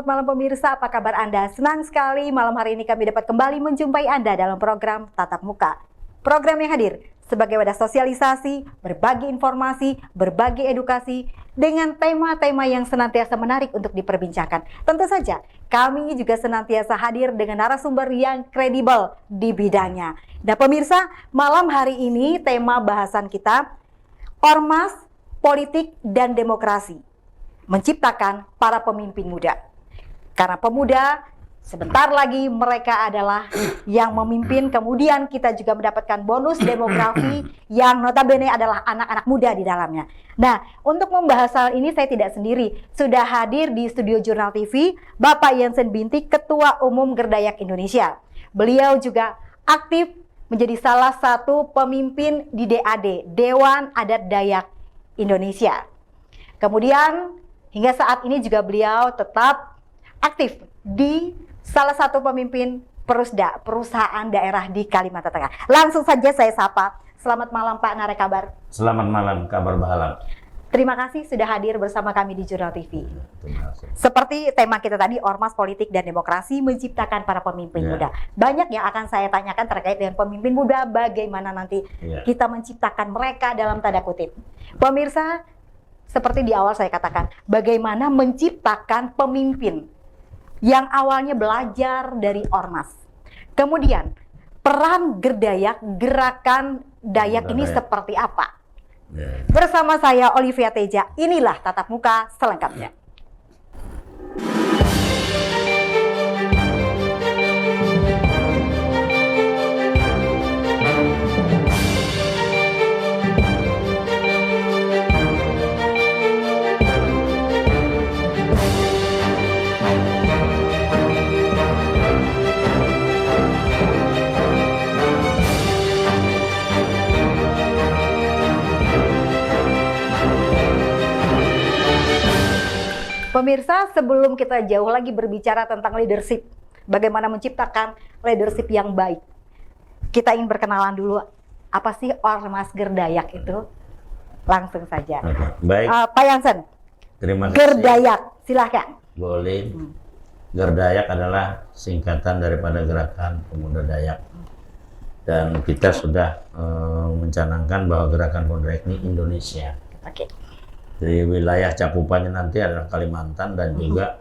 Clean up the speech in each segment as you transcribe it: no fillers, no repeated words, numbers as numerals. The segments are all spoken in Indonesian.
selamat malam pemirsa, apa kabar Anda? Senang sekali malam hari ini kami dapat kembali menjumpai Anda dalam program Tatap Muka. Program yang hadir sebagai wadah sosialisasi, berbagi informasi, berbagi edukasi, dengan tema-tema yang senantiasa menarik untuk diperbincangkan. Tentu saja, kami juga senantiasa hadir dengan narasumber yang kredibel di bidangnya. Nah pemirsa, malam hari ini tema bahasan kita, Ormas, Politik, dan Demokrasi. Menciptakan para pemimpin muda. Karena pemuda, sebentar lagi mereka adalah yang memimpin, kemudian kita juga mendapatkan bonus demografi yang notabene adalah anak-anak muda di dalamnya. Nah, untuk membahas hal ini saya tidak sendiri. Sudah hadir di studio Jurnal TV, Bapak Jansen Bintik, Ketua Umum Gerdayak Indonesia. Beliau juga aktif menjadi salah satu pemimpin di DAD, Dewan Adat Dayak Indonesia. Kemudian hingga saat ini juga beliau tetap aktif di salah satu pemimpin Perusda, perusahaan daerah di Kalimantan Tengah. Langsung saja saya sapa. Selamat malam Pak Nare Kabar. Selamat malam, kabar bahalam. Terima kasih sudah hadir bersama kami di Jurnal TV. Terima kasih. Seperti tema kita tadi, Ormas, Politik, dan Demokrasi menciptakan para pemimpin muda. Banyak yang akan saya tanyakan terkait dengan pemimpin muda, bagaimana nanti kita menciptakan mereka dalam tanda kutip. Pemirsa, seperti di awal saya katakan, bagaimana menciptakan pemimpin yang awalnya belajar dari Ormas. Kemudian, peran Gerdayak, gerakan Dayak ini seperti apa? Bersama saya Olivia Teja, inilah Tatap Muka selengkapnya. Pemirsa, sebelum kita jauh lagi berbicara tentang leadership, bagaimana menciptakan leadership yang baik, kita ingin berkenalan dulu. Apa sih Ormas Gerdayak itu? Langsung saja. Baik. Pak Jansen, Terima kasih. Gerdayak, silahkan. Boleh. Gerdayak adalah singkatan daripada Gerakan Pemuda Dayak. Dan kita sudah mencanangkan bahwa Gerakan Pemuda Dayak ini Indonesia. Oke. Di wilayah cakupannya nanti adalah Kalimantan dan juga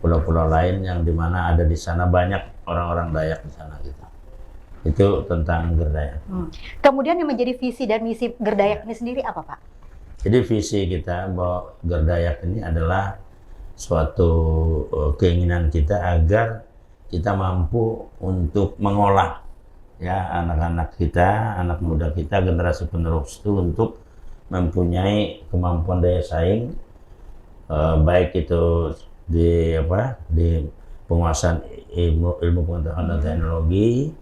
pulau-pulau lain yang dimana ada di sana banyak orang-orang Dayak di sana gitu. Itu tentang Gerdayak. Kemudian yang menjadi visi dan misi Gerdayak ini sendiri apa, Pak? Jadi visi kita bahwa Gerdayak ini adalah suatu keinginan kita agar kita mampu untuk mengolah ya anak-anak kita, anak muda kita, generasi penerus itu untuk mempunyai kemampuan daya saing, baik itu di penguasaan ilmu pengetahuan dan teknologi,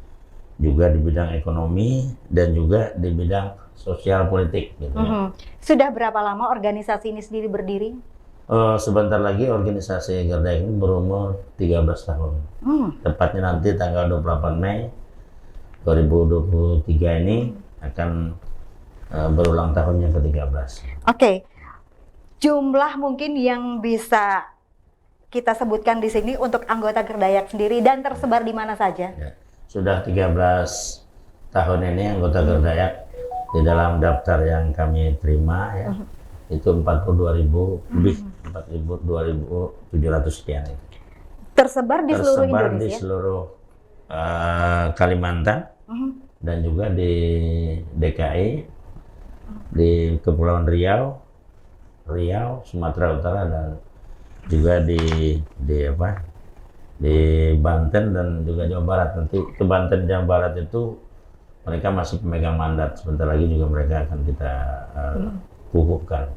juga di bidang ekonomi dan juga di bidang sosial politik. Gitu. Sudah berapa lama organisasi ini sendiri berdiri? Sebentar lagi organisasi Gerdayak ini berumur 13 tahun. Tepatnya nanti tanggal 28 Mei 2023 ini akan berulang tahun yang ke-13. Oke. Jumlah mungkin yang bisa kita sebutkan di sini untuk anggota Gerdayak sendiri dan tersebar di mana saja? Ya. Sudah 13 tahun ini anggota Gerdayak di dalam daftar yang kami terima ya. Itu 42.000 lebih, 42.700 sekian itu. Tersebar di seluruh Indonesia? Tersebar di seluruh Kalimantan dan juga di DKI, di Kepulauan Riau, Sumatera Utara, dan juga di Banten dan juga Jawa Barat. Nanti ke Banten Jawa Barat itu mereka masih pemegang mandat. Sebentar lagi juga mereka akan kita kukuhkan.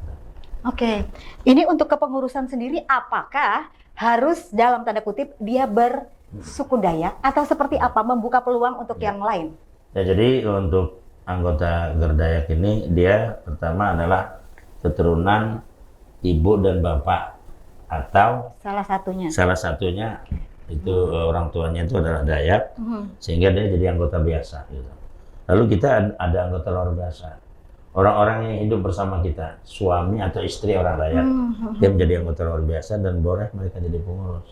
Oke, ini untuk kepengurusan sendiri apakah harus dalam tanda kutip dia bersuku Dayak atau seperti apa, membuka peluang untuk yang lain? Ya, jadi untuk anggota Gerdayak ini dia pertama adalah keturunan ibu dan bapak atau salah satunya itu orang tuanya itu adalah Dayak, sehingga dia jadi anggota biasa gitu. Lalu kita ada anggota luar biasa. orang-orang yang hidup bersama kita, suami atau istri orang Dayak, dia menjadi anggota luar biasa dan boleh mereka jadi pengurus.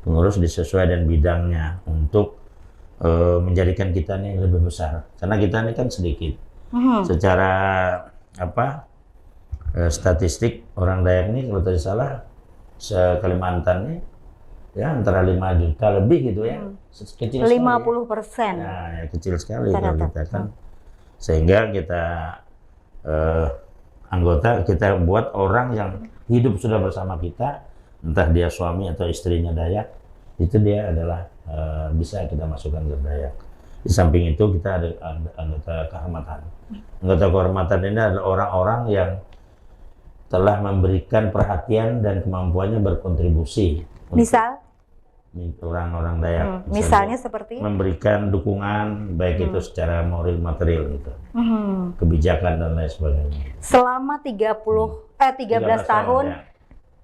Pengurus disesuaikan dengan bidangnya untuk menjadikan kita ini lebih besar. Karena kita ini kan sedikit. Secara statistik orang Dayak ini kalau tidak salah se-Kalimantan ini ya antara 5 juta lebih gitu ya. Kecil 50%. sekali. Nah, ya, kecil sekali kalau kita kan. Sehingga kita anggota kita buat orang yang hidup sudah bersama kita, entah dia suami atau istrinya Dayak, itu dia adalah bisa kita masukkan ke Dayak. Di samping itu kita ada anggota kehormatan. Anggota kehormatan ini adalah orang-orang yang telah memberikan perhatian dan kemampuannya berkontribusi. Misal? Orang-orang Dayak. Misalnya seperti? Memberikan dukungan, baik itu secara moral material gitu. Kebijakan dan lain sebagainya. Selama 13 tahun ya.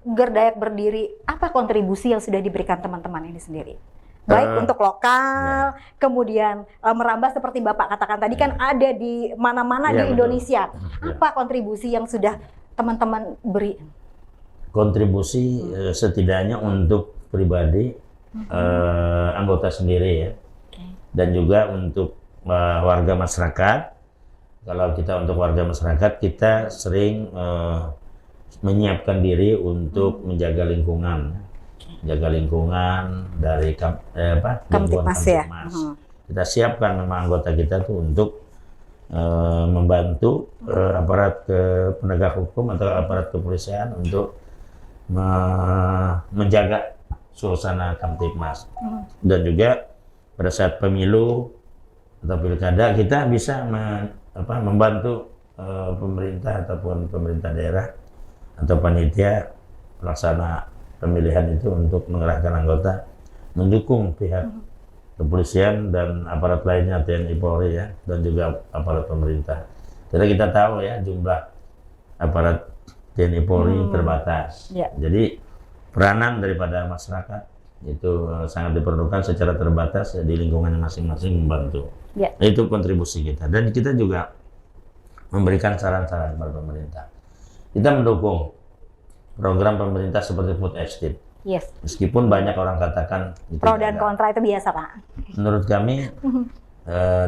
Gerdayak berdiri, apa kontribusi yang sudah diberikan teman-teman ini sendiri? Baik untuk lokal, kemudian merambah seperti Bapak katakan tadi kan ada di mana-mana di Indonesia. Apa kontribusi yang sudah teman-teman beri? Kontribusi setidaknya untuk pribadi anggota sendiri ya, dan juga untuk warga masyarakat. Kalau kita untuk warga masyarakat, kita sering menyiapkan diri untuk menjaga lingkungan. Jaga lingkungan dari Kamtipmas ya. Kita siapkan memang anggota kita tuh untuk membantu aparat penegak hukum atau aparat kepolisian untuk menjaga suasana Kamtipmas. Dan juga pada saat pemilu atau pilkada kita bisa membantu pemerintah ataupun pemerintah daerah atau panitia pelaksana pemilihan itu untuk mengerahkan anggota mendukung pihak kepolisian dan aparat lainnya, TNI Polri ya, dan juga aparat pemerintah. Jadi kita tahu ya jumlah aparat TNI Polri terbatas. Jadi peranan daripada masyarakat itu sangat diperlukan secara terbatas di lingkungan masing-masing membantu. Itu kontribusi kita, dan kita juga memberikan saran-saran kepada pemerintah. Kita mendukung program pemerintah seperti food estate. Meskipun banyak orang katakan itu pro dan kontra, itu biasa Pak. Menurut kami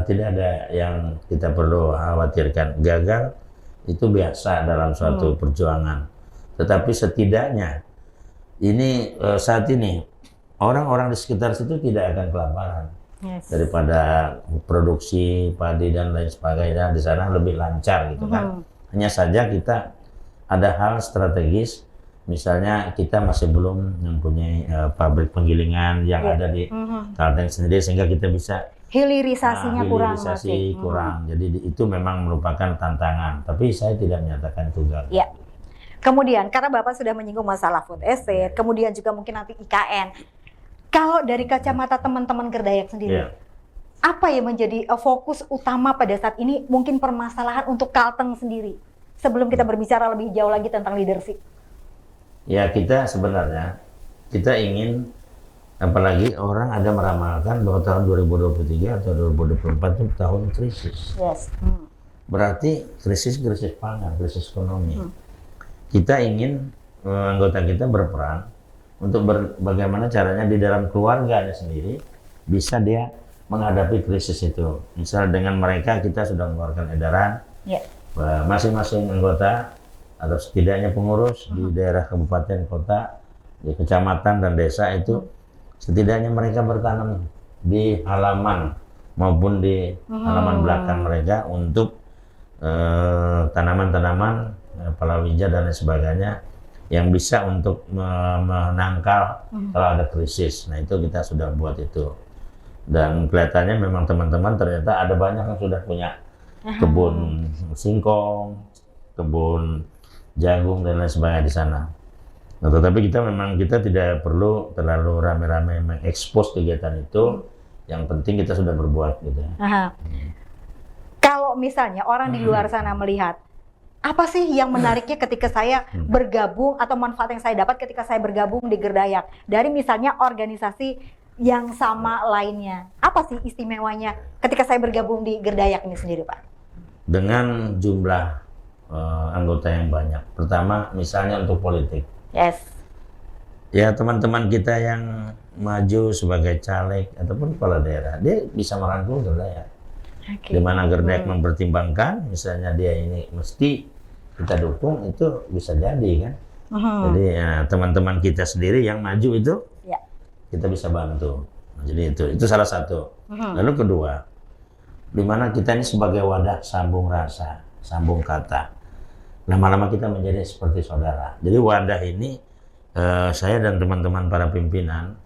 tidak ada yang kita perlu khawatirkan. Gagal itu biasa dalam suatu perjuangan. Tetapi setidaknya ini saat ini orang-orang di sekitar situ tidak akan kelaparan. Daripada produksi padi dan lain sebagainya di sana lebih lancar gitu kan. Hanya saja kita ada hal strategis. Misalnya kita masih belum mempunyai pabrik penggilingan yang ada di Kalteng sendiri, sehingga kita bisa hilirisasinya kurang. Jadi itu memang merupakan tantangan. Tapi saya tidak menyatakan itu gagal. Kemudian karena Bapak sudah menyinggung masalah food estate, kemudian juga mungkin nanti IKN. Kalau dari kacamata teman-teman Gerdayak sendiri, apa yang menjadi fokus utama pada saat ini? Mungkin permasalahan untuk Kalteng sendiri. Sebelum kita berbicara lebih jauh lagi tentang leadership. Ya, kita sebenarnya kita ingin, apalagi orang ada meramalkan bahwa tahun 2023 atau 2024 itu tahun krisis. Berarti krisis pangan, krisis ekonomi. Kita ingin anggota kita berperan untuk bagaimana caranya di dalam keluarganya sendiri bisa dia menghadapi krisis itu. Misal dengan mereka kita sudah mengeluarkan edaran, masing-masing anggota atau setidaknya pengurus di daerah kabupaten, kota, di kecamatan dan desa itu setidaknya mereka bertanam di halaman maupun di halaman belakang mereka untuk tanaman-tanaman palawija dan lain sebagainya yang bisa untuk menangkal kalau ada krisis. Nah itu kita sudah buat itu, dan kelihatannya memang teman-teman ternyata ada banyak yang sudah punya kebun singkong, kebun jagung dan lain sebagainya di sana. Nah, tetapi kita tidak perlu terlalu rame-rame mengekspos kegiatan itu. Yang penting kita sudah berbuat gitu. Kalau misalnya orang di luar sana melihat, apa sih yang menariknya ketika saya bergabung atau manfaat yang saya dapat ketika saya bergabung di Gerdayak dari misalnya organisasi yang sama lainnya? Apa sih istimewanya ketika saya bergabung di Gerdayak ini sendiri, Pak? dengan jumlah anggota yang banyak. Pertama, misalnya untuk politik. Yes. Ya, teman-teman kita yang maju sebagai caleg ataupun kepala daerah, dia bisa merangkul Gerdayak. Di mana Gerdayak mempertimbangkan, misalnya dia ini mesti kita dukung, itu bisa jadi kan. Jadi ya, teman-teman kita sendiri yang maju itu kita bisa bantu. Nah, jadi itu salah satu. Lalu kedua, di mana kita ini sebagai wadah sambung rasa, sambung kata. Lama-lama kita menjadi seperti saudara. Jadi wadah ini saya dan teman-teman para pimpinan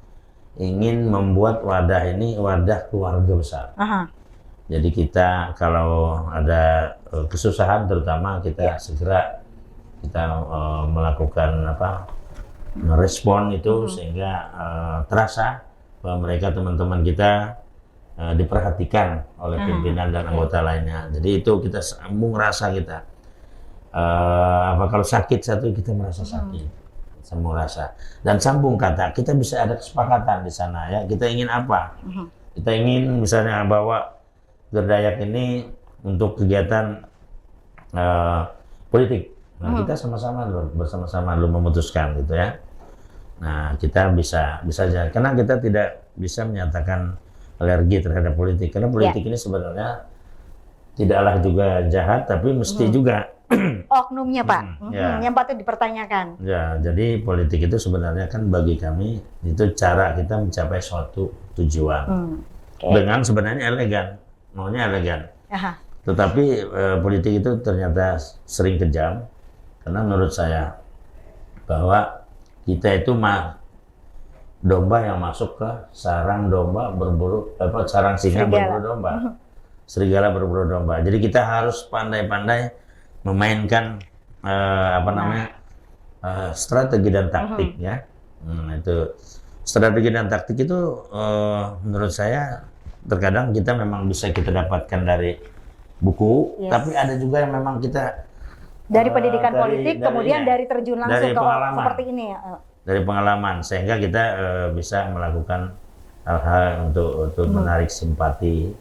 ingin membuat wadah ini wadah keluarga besar. Jadi kita kalau ada kesusahan terutama kita segera kita melakukan merespon itu sehingga terasa bahwa mereka teman-teman kita diperhatikan oleh pimpinan dan anggota lainnya. Jadi itu kita sambung rasa kita. Kalau sakit satu kita merasa sakit. Sambung rasa dan sambung kata, kita bisa ada kesepakatan di sana ya. Kita ingin apa? Kita ingin misalnya bawa Gerdayak ini untuk kegiatan politik. Nah, kita bersama-sama dulu memutuskan gitu ya. Nah, kita bisa aja karena kita tidak bisa menyatakan alergi terhadap politik karena politik ini sebenarnya tidaklah juga jahat tapi mesti juga oknumnya Pak, yang patut dipertanyakan. Ya, jadi politik itu sebenarnya kan bagi kami itu cara kita mencapai suatu tujuan dengan sebenarnya elegan, maunya elegan. Tetapi politik itu ternyata sering kejam karena menurut saya bahwa kita itu domba yang masuk ke sarang domba berburu sarang singa berburu domba, serigala berburu domba. Jadi kita harus pandai-pandai memainkan strategi dan taktik ya. Itu strategi dan taktik itu menurut saya terkadang kita memang bisa kita dapatkan dari buku, tapi ada juga yang memang kita dari pendidikan politik kemudian dari terjun langsung dari ke pengalaman, seperti ini ya. Dari pengalaman sehingga kita bisa melakukan hal-hal untuk menarik simpati,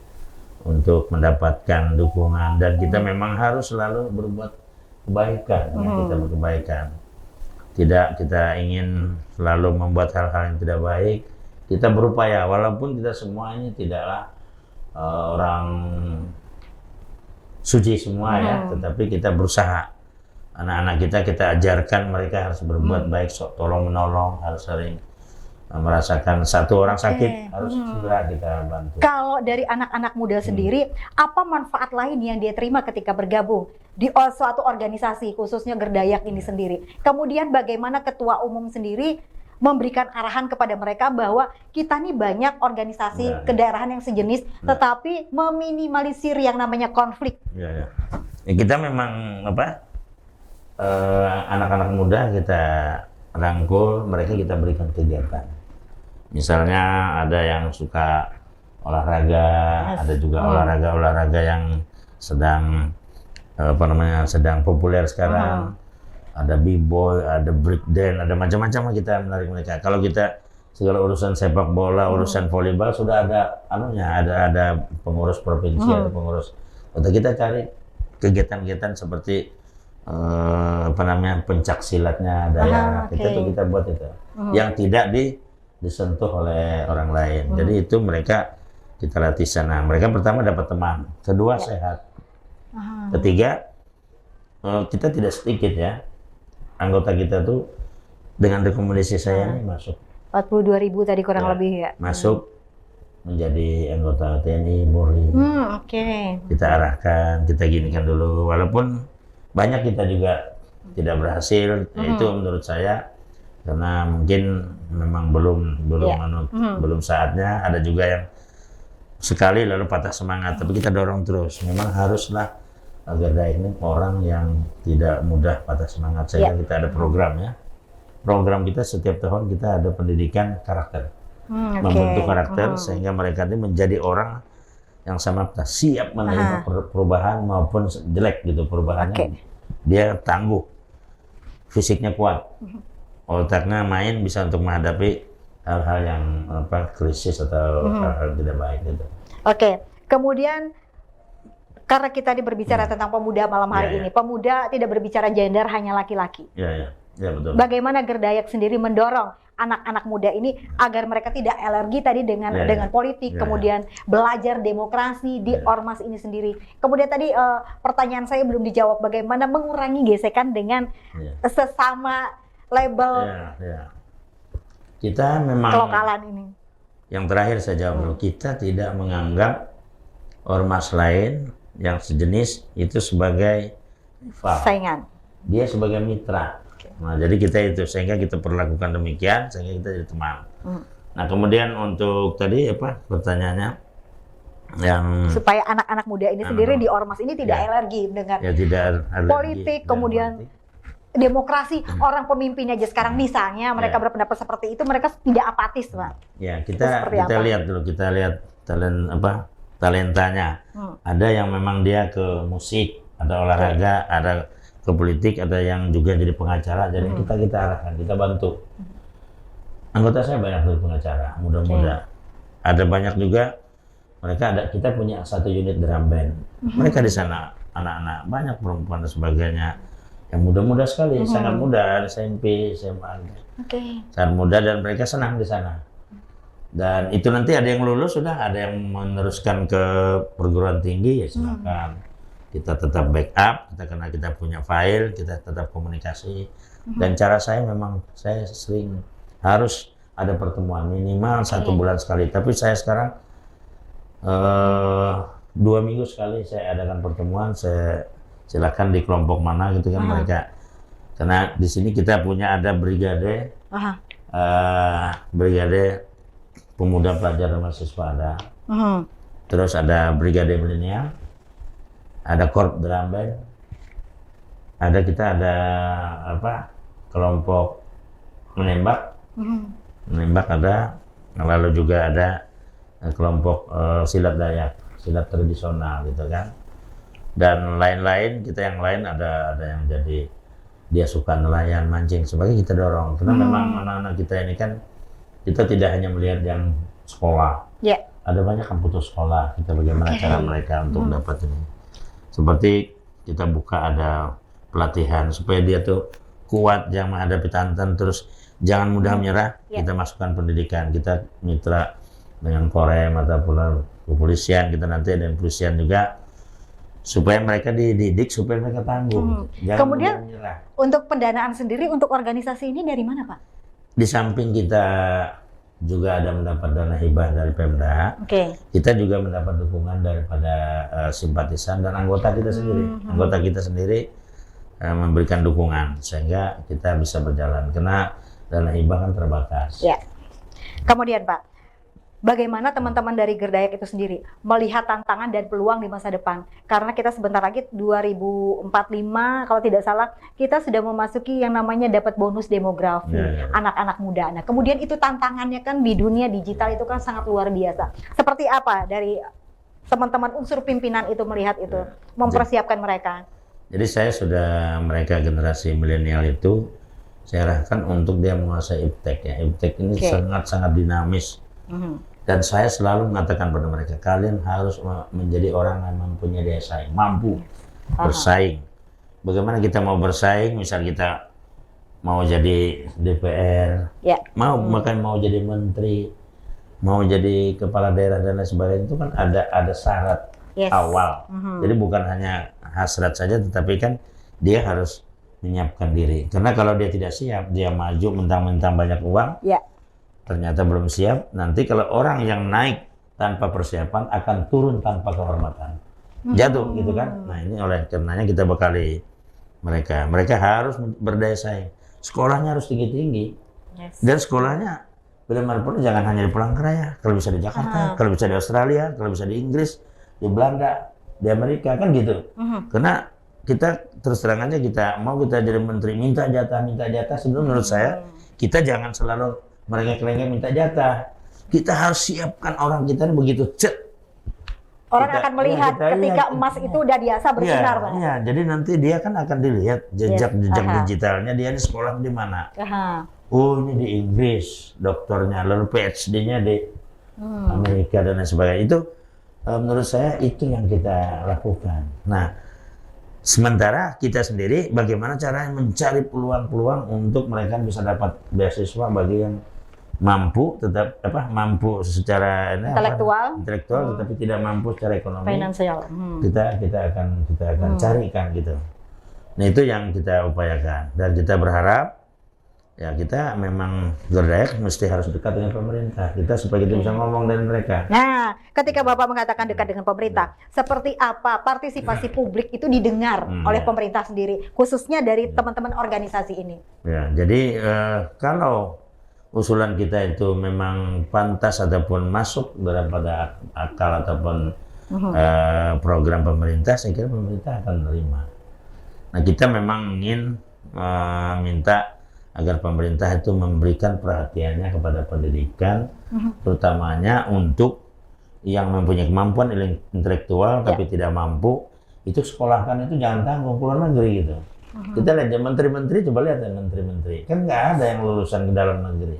untuk mendapatkan dukungan dan kita memang harus selalu berbuat kebaikan. Kita berkebaikan. Tidak kita ingin selalu membuat hal-hal yang tidak baik. Kita berupaya walaupun kita semua ini tidaklah orang suci semua ya, tetapi kita berusaha. Anak-anak kita ajarkan mereka harus berbuat baik, tolong menolong, harus sering merasakan satu orang sakit harus segera kita bantu. Kalau dari anak-anak muda sendiri, apa manfaat lain yang dia terima ketika bergabung di suatu organisasi khususnya Gerdayak ini sendiri? Kemudian bagaimana ketua umum sendiri memberikan arahan kepada mereka bahwa kita nih banyak organisasi kedaerahan yang sejenis, tetapi meminimalisir yang namanya konflik. Ya, kita memang anak-anak muda kita rangkul, mereka kita berikan kegiatan. Misalnya ada yang suka olahraga, ada juga olahraga yang sedang sedang populer sekarang. Ada b-boy, ada break dance, ada macam-macam kita menarik mereka. Kalau kita segala urusan sepak bola, urusan voleibol sudah ada ada pengurus provinsi, ada pengurus. Untuk kita cari kegiatan-kegiatan seperti pencak silatnya daerah, kita buat itu yang tidak disentuh oleh orang lain. Jadi itu mereka kita latih sana. Mereka pertama dapat teman, kedua sehat, ketiga kita tidak sedikit ya anggota kita tuh dengan rekomendasi saya ini masuk 42.000 tadi kurang lebih ya. Masuk menjadi anggota TNI Polri. Kita arahkan, kita ginikan dulu, walaupun banyak kita juga tidak berhasil. Itu menurut saya karena mungkin memang belum saatnya. Ada juga yang sekali lalu patah semangat, tapi kita dorong terus. Memang haruslah Gerdayak ini orang yang tidak mudah patah semangat. Sehingga kita ada program ya. Program kita setiap tahun kita ada pendidikan karakter, membentuk karakter sehingga mereka ini menjadi orang yang sama siap menerima perubahan maupun jelek gitu perubahannya. Dia tangguh, fisiknya kuat, otaknya main, bisa untuk menghadapi hal-hal yang krisis atau hal-hal tidak baik gitu. Kemudian Karena kita berbicara tentang pemuda malam hari ini, pemuda tidak berbicara gender, hanya laki-laki. Ya betul. Bagaimana Gerdayak sendiri mendorong anak-anak muda ini agar mereka tidak alergi tadi dengan politik, kemudian belajar demokrasi di ormas ini sendiri. Kemudian tadi pertanyaan saya belum dijawab, bagaimana mengurangi gesekan dengan sesama label kita memang kelokalan ini. Yang terakhir saya jawab dulu, kita tidak menganggap ormas lain yang sejenis itu sebagai rival. Saingan. Dia sebagai mitra. Nah, jadi kita itu, sehingga kita perlakukan demikian, sehingga kita jadi teman. Nah, kemudian untuk tadi apa pertanyaannya, yang supaya anak-anak muda ini sendiri di ormas ini tidak alergi dengan tidak alergi, politik, kemudian demokrasi, orang pemimpin aja sekarang misalnya mereka berpendapat seperti itu, mereka tidak apatis, Pak. Ya, kita lihat dulu, kita lihat talentanya. Ada yang memang dia ke musik, ada olahraga, ada ke politik, ada yang juga jadi pengacara. Jadi kita arahkan, kita bantu. Anggota saya banyak dari pengacara, muda-muda. Ada banyak juga kita punya satu unit drum band. Mereka di sana anak-anak, banyak perempuan dan sebagainya. Yang muda-muda sekali, sangat muda, SMP, SMA. Sangat muda dan mereka senang di sana. Dan itu nanti ada yang lulus, sudah ada yang meneruskan ke perguruan tinggi, ya silakan. Kita tetap backup, karena kita punya file, kita tetap komunikasi. Dan cara saya memang, saya sering harus ada pertemuan minimal 1 bulan sekali. Tapi saya sekarang 2 minggu sekali saya adakan pertemuan. Saya silakan di kelompok mana gitu kan mereka. Karena di sini kita punya ada brigade, brigade pemuda pelajar dan mahasiswa ada. Terus ada brigade milenial. Ada korp drum band, kita ada kelompok menembak ada, lalu juga ada kelompok silat Dayak, silat tradisional gitu kan, dan lain-lain. Kita yang lain ada yang jadi dia suka nelayan, mancing, sebagainya kita dorong. Karena memang anak-anak kita ini kan, kita tidak hanya melihat yang sekolah, ada banyak yang putus sekolah. Kita bagaimana cara mereka untuk dapat ini. Seperti kita buka ada pelatihan supaya dia tuh kuat, jangan menghadapi tantangan, terus jangan mudah menyerah. Kita masukkan pendidikan, kita mitra dengan Korem ataupun kepolisian, kita nanti dengan kepolisian juga, supaya mereka dididik, supaya mereka tangguh. Jangan kemudian mudah menyerah. Untuk pendanaan sendiri untuk organisasi ini dari mana, Pak? Di samping kita juga ada mendapat dana hibah dari Pemda, kita juga mendapat dukungan daripada simpatisan dan anggota kita sendiri. Anggota kita sendiri memberikan dukungan sehingga kita bisa berjalan, karena dana hibah kan terbatas. Kemudian Pak, bagaimana teman-teman dari Gerdayak itu sendiri melihat tantangan dan peluang di masa depan? Karena kita sebentar lagi 2045 kalau tidak salah, kita sudah memasuki yang namanya dapat bonus demografi anak-anak muda. Nah, kemudian itu tantangannya kan di dunia digital itu kan sangat luar biasa. Seperti apa dari teman-teman unsur pimpinan itu melihat itu, mempersiapkan mereka? Jadi saya sudah, mereka generasi milenial itu saya arahkan untuk dia menguasai iptek ya. Iptek ini sangat-sangat dinamis. Dan saya selalu mengatakan pada mereka, kalian harus menjadi orang yang mempunyai daya saing, mampu bersaing. Bagaimana kita mau bersaing, misal kita mau jadi DPR, mau jadi menteri, mau jadi kepala daerah dan lain sebagainya, itu kan ada syarat awal. Jadi bukan hanya hasrat saja, tetapi kan dia harus menyiapkan diri. Karena kalau dia tidak siap, dia maju mentang-mentang banyak uang, ternyata belum siap, nanti kalau orang yang naik tanpa persiapan akan turun tanpa kehormatan. Jatuh gitu kan. Nah, ini oleh karenanya kita bekali mereka. Mereka harus berdaya saing. Sekolahnya harus tinggi-tinggi. Dan sekolahnya benar-benar jangan hanya di Palangkaraya. Kalau bisa di Jakarta, kalau bisa di Australia, kalau bisa di Inggris, di Belanda, di Amerika, kan gitu. Karena kita terus terang aja, kita mau kita jadi menteri, minta jatah. Sebelum menurut saya, kita jangan selalu mereka kelengeng minta jatah. Kita harus siapkan orang kita begitu orang akan melihat ketika emas itu udah biasa bersinar, Bang. Iya, jadi nanti dia kan akan dilihat jejak digitalnya, dia ini sekolah di mana. Oh, ini di Inggris dokternya, lalu PhD-nya di Amerika dan lain sebagainya. Itu menurut saya itu yang kita lakukan. Nah, sementara kita sendiri bagaimana caranya mencari peluang-peluang untuk mereka bisa dapat beasiswa bagi yang mampu tetap mampu secara intelektual tetapi tidak mampu secara ekonomi finansial. kita akan carikan gitu. Nah, itu yang kita upayakan dan kita berharap ya kita memang Gerdayak mesti harus dekat dengan pemerintah kita supaya kita bisa ngomong dengan mereka. Nah, ketika Bapak mengatakan dekat dengan pemerintah, seperti apa partisipasi publik itu didengar oleh pemerintah sendiri, khususnya dari teman-teman organisasi ini? Ya, jadi kalau usulan kita itu memang pantas ataupun masuk pada akal ataupun program pemerintah, saya kira pemerintah akan menerima. Nah, kita memang ingin minta agar pemerintah itu memberikan perhatiannya kepada pendidikan, terutamanya untuk yang mempunyai kemampuan intelektual tapi tidak mampu, itu sekolahkan itu jangan tanggung keluar negeri gitu. Kita lihat ya menteri-menteri, coba lihat ya menteri-menteri, kan nggak ada yang lulusan ke dalam negeri,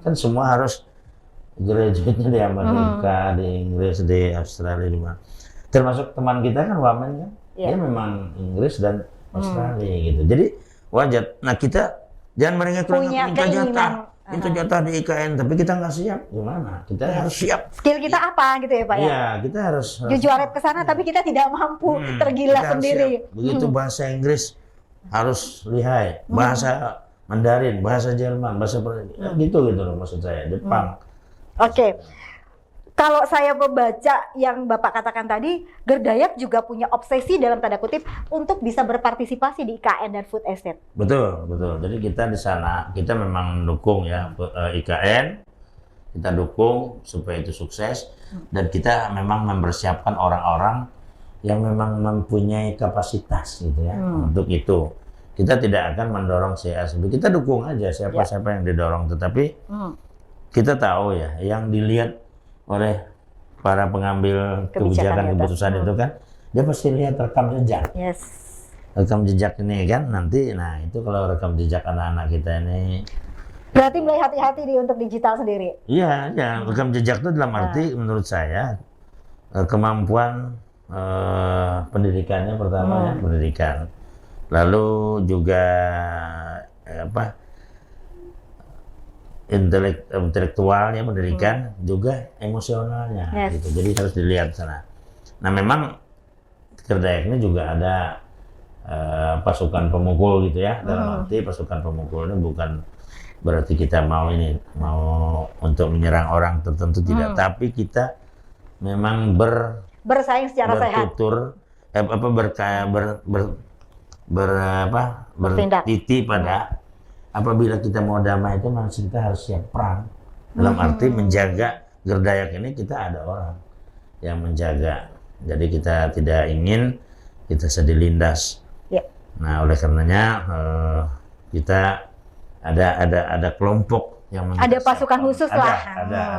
kan semua harus graduate-nya di Amerika, di Inggris, di Australia, di mana. Termasuk teman kita kan Wamen kan, dia memang Inggris dan Australia gitu. Jadi wajar. Nah, kita jangan mereka minta jatah di IKN, tapi kita nggak siap, gimana? Kita harus siap. Skill kita apa gitu ya Pak ya? Iya, kita harus jujur ke sana, tapi kita tidak mampu, tergila sendiri. Begitu bahasa Inggris harus lihai, bahasa Mandarin, bahasa Jerman, bahasa gitu loh maksud saya, Jepang. Oke. Kalau saya membaca yang Bapak katakan tadi, Gerdayak juga punya obsesi dalam tanda kutip untuk bisa berpartisipasi di IKN dan food estate. Betul. Jadi kita di sana, kita memang mendukung ya IKN, kita dukung supaya itu sukses, dan kita memang mempersiapkan orang-orang yang memang mempunyai kapasitas gitu ya untuk itu. Kita tidak akan mendorong CSB, kita dukung aja siapa-siapa yang didorong, tetapi kita tahu ya yang dilihat oleh para pengambil kebijakan keputusan itu kan, dia pasti lihat rekam jejak. Rekam jejak ini kan nanti, nah itu kalau rekam jejak anak-anak kita ini. Berarti mulai hati-hati untuk digital sendiri. Iya, rekam jejak itu dalam arti menurut saya kemampuan pendidikannya pertama ya, pendidikan. Lalu juga intelektualnya pendidikan, juga emosionalnya gitu. Jadi harus dilihat sana. Nah, memang Gerdayak ini juga ada pasukan pemukul gitu ya. Dalam arti pasukan pemukul ini bukan berarti kita mau untuk menyerang orang tertentu, tidak, tapi kita memang bersaing secara sehat. Bertiti pada apabila kita mau damai itu masih kita harus siap perang. Dalam arti menjaga Gerdayak ini kita ada orang yang menjaga. Jadi kita tidak ingin kita dilindas. Nah, oleh karenanya kita ada kelompok yang ada pasukan khusus lah.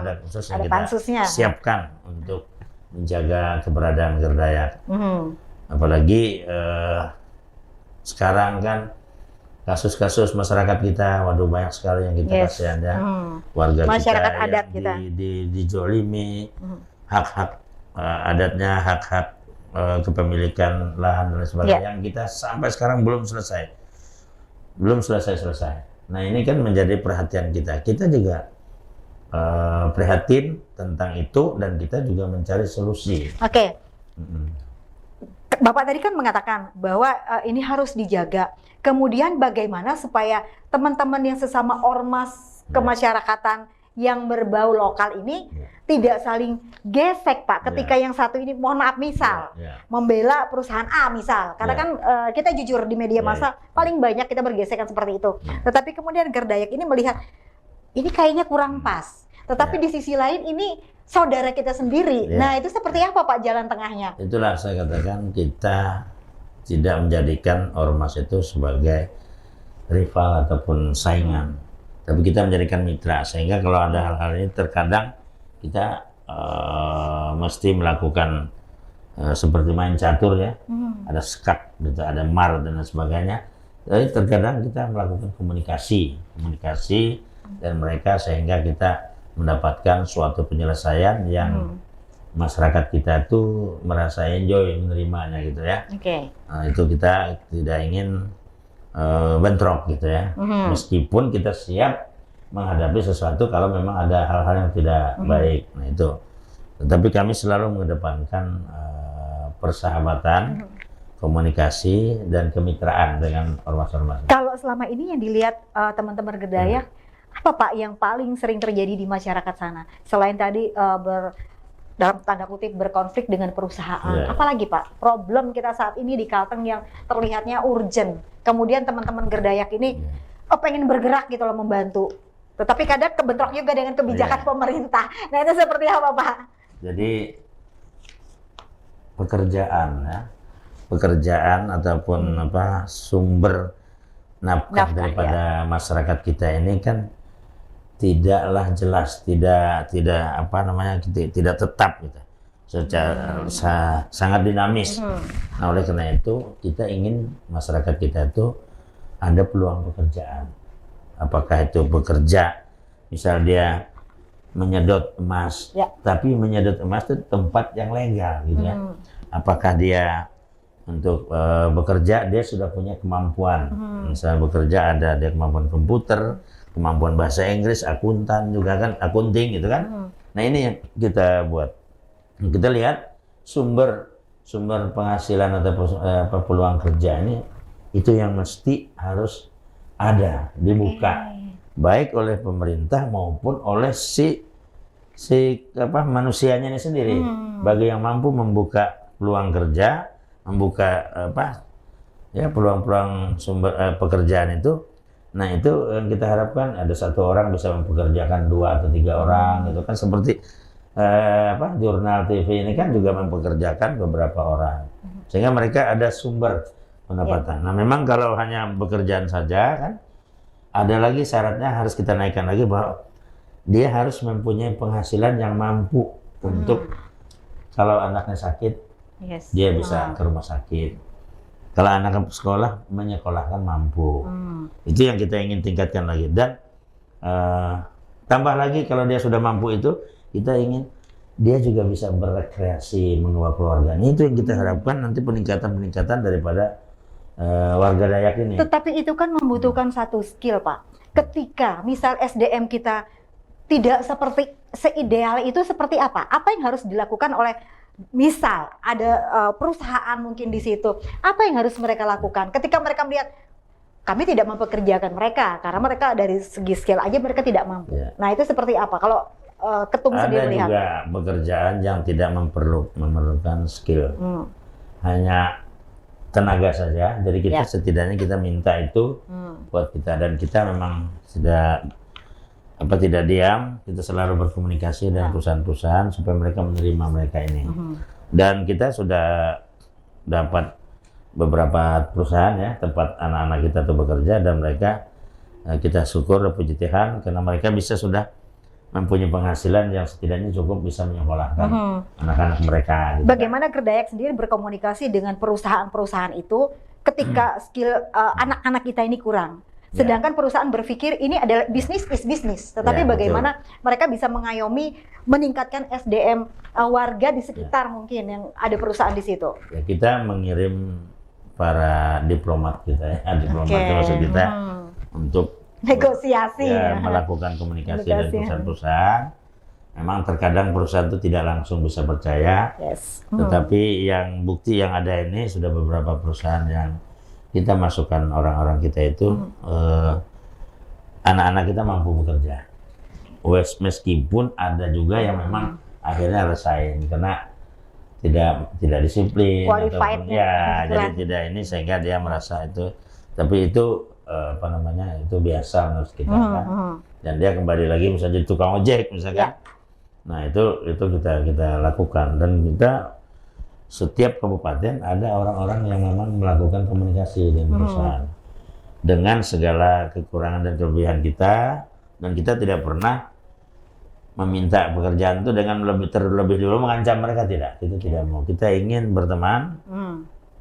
Ada khusus yang kita pansusnya. Siapkan untuk menjaga keberadaan Gerdayak. Apalagi sekarang kan kasus-kasus masyarakat kita, waduh banyak sekali yang kita kasihan ya. Warga masyarakat kita adat yang kita dijolimi, hak-hak adatnya, hak-hak kepemilikan lahan dan sebagainya yang kita sampai sekarang belum selesai. Nah, ini kan menjadi perhatian kita. Kita juga prihatin tentang itu dan kita juga mencari solusi. Oke. Bapak tadi kan mengatakan bahwa ini harus dijaga. Kemudian bagaimana supaya teman-teman yang sesama ormas kemasyarakatan yang berbau lokal ini tidak saling gesek, Pak, ketika yang satu ini, mohon maaf, misal membela perusahaan A misal, karena kan kita jujur di media massa paling banyak kita bergesekan seperti itu. Tetapi kemudian Gerdayak ini melihat ini kayaknya kurang pas, tetapi di sisi lain ini saudara kita sendiri. Nah, itu seperti apa Pak jalan tengahnya? Itulah saya katakan, kita tidak menjadikan ormas itu sebagai rival ataupun saingan, tapi kita menjadikan mitra, sehingga kalau ada hal-hal ini terkadang kita mesti melakukan seperti main catur ya, ada sekat gitu, ada mar dan sebagainya. Jadi terkadang kita melakukan komunikasi dan mereka, sehingga kita mendapatkan suatu penyelesaian yang masyarakat kita tuh merasa enjoy menerimanya gitu ya. Oke. Nah, itu kita tidak ingin bentrok gitu ya. Meskipun kita siap menghadapi sesuatu kalau memang ada hal-hal yang tidak baik. Nah itu. Tetapi kami selalu mengedepankan persahabatan, komunikasi dan kemitraan dengan ormas-ormas. Kalau selama ini yang dilihat teman-teman Gerdayak, apa Pak yang paling sering terjadi di masyarakat sana? Selain tadi dalam tanda kutip berkonflik dengan perusahaan, apalagi Pak problem kita saat ini di Kalteng yang terlihatnya urgent. Kemudian teman-teman Gerdayak ini pengen bergerak gitu loh membantu. Tetapi kadang kebentrok juga dengan kebijakan pemerintah. Nah itu seperti apa Pak? Jadi pekerjaan ataupun sumber nafkah daripada masyarakat kita ini kan tidaklah jelas, tidak tetap gitu, secara sangat dinamis. Nah oleh karena itu kita ingin masyarakat kita itu ada peluang pekerjaan. Apakah itu bekerja, misal dia menyedot emas, tapi menyedot emas itu tempat yang legal gitu ya. Apakah dia untuk bekerja dia sudah punya kemampuan, misalnya bekerja ada dia kemampuan komputer, kemampuan bahasa Inggris, akuntan juga kan, akunting gitu kan. Nah ini yang kita buat. Kita lihat sumber penghasilan atau peluang kerja ini itu yang mesti harus ada, dibuka baik oleh pemerintah maupun oleh manusianya ini sendiri. Bagi yang mampu membuka peluang kerja, membuka peluang-peluang sumber pekerjaan itu. Nah itu yang kita harapkan ada satu orang bisa mempekerjakan 2 atau 3 orang gitu kan, seperti jurnal TV ini kan juga mempekerjakan beberapa orang sehingga mereka ada sumber pendapatan. Nah memang kalau hanya pekerjaan saja kan ada lagi syaratnya, harus kita naikkan lagi bahwa dia harus mempunyai penghasilan yang mampu untuk kalau anaknya sakit dia bisa ke rumah sakit. Kalau anak sekolah menyekolahkan mampu. Itu yang kita ingin tingkatkan lagi. Dan tambah lagi kalau dia sudah mampu itu, kita ingin dia juga bisa berrekreasi, mengelola keluarganya. Itu yang kita harapkan nanti peningkatan daripada warga Dayak ini. Tetapi itu kan membutuhkan satu skill Pak. Ketika misal SDM kita tidak seperti seideal itu, seperti apa? Apa yang harus dilakukan oleh misal ada perusahaan mungkin di situ, apa yang harus mereka lakukan ketika mereka melihat kami tidak mempekerjakan mereka karena mereka dari segi skill aja mereka tidak mampu. Nah itu seperti apa kalau Ketum sendiri melihat? Ada juga pekerjaan yang tidak memerlukan skill, hanya tenaga saja. Jadi kita setidaknya kita minta itu buat kita, dan kita memang tidak diam, kita selalu berkomunikasi dengan perusahaan-perusahaan supaya mereka menerima mereka ini. Dan kita sudah dapat beberapa perusahaan ya tempat anak-anak kita tuh bekerja, dan mereka kita syukur dan puji Tuhan karena mereka sudah mempunyai penghasilan yang setidaknya cukup bisa menyekolahkan anak-anak mereka. Gitu. Bagaimana Gerdayak sendiri berkomunikasi dengan perusahaan-perusahaan itu ketika skill anak-anak kita ini kurang? Sedangkan perusahaan berpikir ini adalah bisnis is bisnis, tetapi bagaimana mereka bisa mengayomi meningkatkan SDM warga di sekitar mungkin yang ada perusahaan di situ. Ya, kita mengirim para diplomat kita maksud kita untuk negosiasi, melakukan komunikasi dengan perusahaan-perusahaan. Memang terkadang perusahaan itu tidak langsung bisa percaya, tetapi yang bukti yang ada ini sudah beberapa perusahaan yang kita masukkan orang-orang kita itu anak-anak kita mampu bekerja. Meskipun ada juga yang memang akhirnya resign karena tidak disiplin ataupun jadi tidak ini sehingga dia merasa itu, tapi itu itu biasa menurut kita kan. Dan dia kembali lagi misalnya jadi tukang ojek misalkan. Nah itu kita lakukan, dan kita setiap kabupaten ada orang-orang yang memang melakukan komunikasi dengan perusahaan dengan segala kekurangan dan kelebihan kita, dan kita tidak pernah meminta pekerjaan itu dengan terlebih dulu mengancam mereka, tidak. Itu tidak mau. Kita ingin berteman.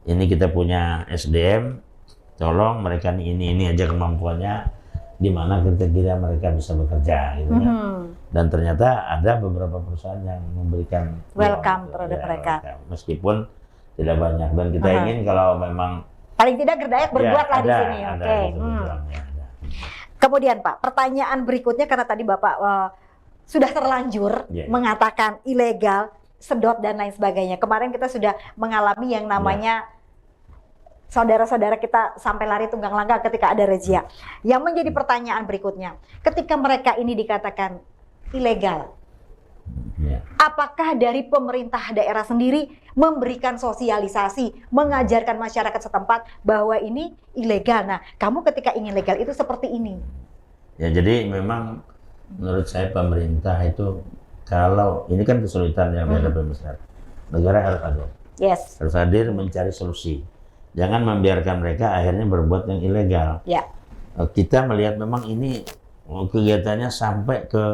Ini kita punya SDM, tolong mereka ini aja kemampuannya, di mana kira-kira mereka bisa bekerja gitu ya. Dan ternyata ada beberapa perusahaan yang memberikan Welcome ruang, terhadap mereka. welcome. Meskipun tidak banyak, dan kita ingin kalau memang Paling tidak Gerdayak berbuat lah di ada, sini. ada Oke. gitu berjuangnya, ada. Kemudian Pak, pertanyaan berikutnya karena tadi Bapak sudah terlanjur Iya. mengatakan ilegal, sedot dan lain sebagainya. Kemarin kita sudah mengalami yang namanya saudara-saudara kita sampai lari tunggang langgang ketika ada razia. Yang menjadi pertanyaan berikutnya, ketika mereka ini dikatakan ilegal, Ya. apakah dari pemerintah daerah sendiri memberikan sosialisasi, mengajarkan masyarakat setempat bahwa ini ilegal? Nah, kamu ketika ingin legal itu seperti ini. Ya, jadi memang menurut saya pemerintah itu, kalau ini kan kesulitan yang dihadapi masyarakat, negara harus hadir. Yes. Harus hadir mencari solusi. Jangan membiarkan mereka akhirnya berbuat yang ilegal. Ya. Kita melihat memang ini kegiatannya sampai ke